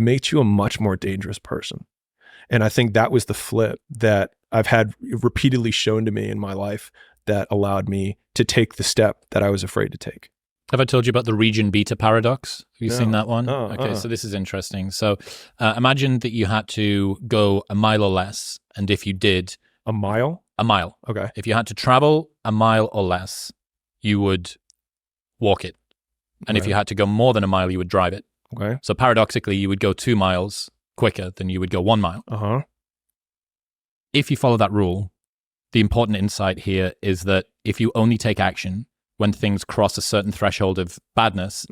it makes you a much more dangerous person. And I think that was the flip that I've had repeatedly shown to me in my life that allowed me to take the step that I was afraid to take. Have I told you about the region beta paradox? Have you seen that one? Oh, okay, so this is interesting. So imagine that you had to go a mile or less. And if you did... A mile? A mile. Okay. If you had to travel a mile or less, you would walk it. And if you had to go more than a mile, you would drive it. Okay. So paradoxically, you would go 2 miles quicker than you would go 1 mile. Uh-huh. If you follow that rule, the important insight here is that if you only take action when things cross a certain threshold of badness,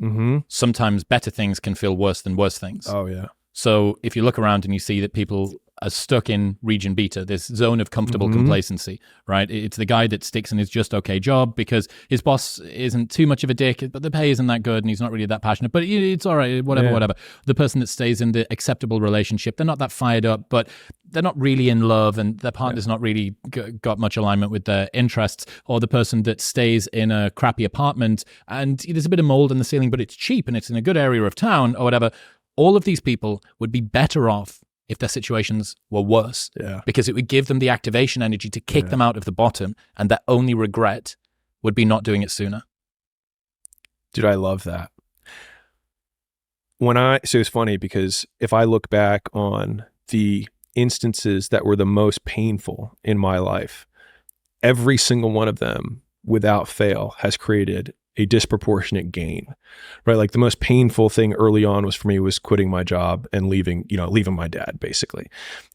sometimes better things can feel worse than worse things. Oh, yeah. So if you look around and you see that people are stuck in region beta, this zone of comfortable complacency, right? It's the guy that sticks in his just okay job because his boss isn't too much of a dick, but the pay isn't that good and he's not really that passionate, but it's all right, whatever. The person that stays in the acceptable relationship, they're not that fired up, but they're not really in love and their partner's not really got much alignment with their interests. Or the person that stays in a crappy apartment and there's a bit of mold in the ceiling, but it's cheap and it's in a good area of town or whatever. All of these people would be better off if their situations were worse, because it would give them the activation energy to kick them out of the bottom, and their only regret would be not doing it sooner. Dude, I love that. So it's funny because if I look back on the instances that were the most painful in my life, every single one of them, without fail, has created a disproportionate gain, right? Like the most painful thing early on was for me was quitting my job and leaving my dad basically.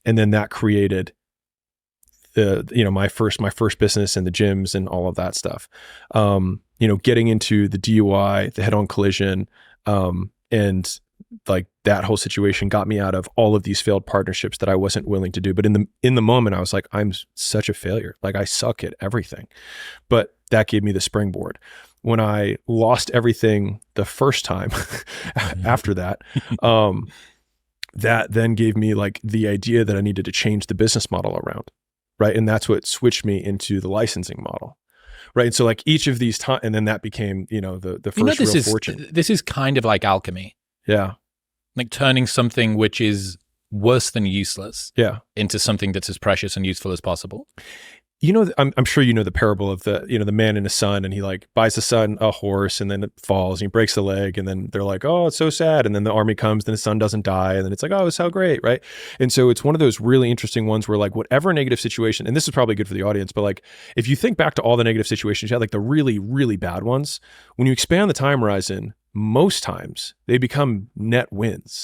And then that created my first business and the gyms and all of that stuff. Getting into the DUI, the head-on collision, and like that whole situation got me out of all of these failed partnerships that I wasn't willing to do. But in the moment I was like, I'm such a failure. Like I suck at everything. But that gave me the springboard. When I lost everything the first time after that, that then gave me like the idea that I needed to change the business model around, right? And that's what switched me into the licensing model, right? And so like each of these times, and then that became, the first real fortune. This is kind of like alchemy. Yeah. Like turning something which is worse than useless into something that's as precious and useful as possible. I'm sure the parable of the man and his son, and he like buys the son a horse and then it falls and he breaks the leg and then they're like, oh, it's so sad. And then the army comes, then his son doesn't die. And then it's like, oh, it's so great. Right. And so it's one of those really interesting ones where like whatever negative situation, and this is probably good for the audience, but like if you think back to all the negative situations you had, like the really, really bad ones, when you expand the time horizon, most times they become net wins.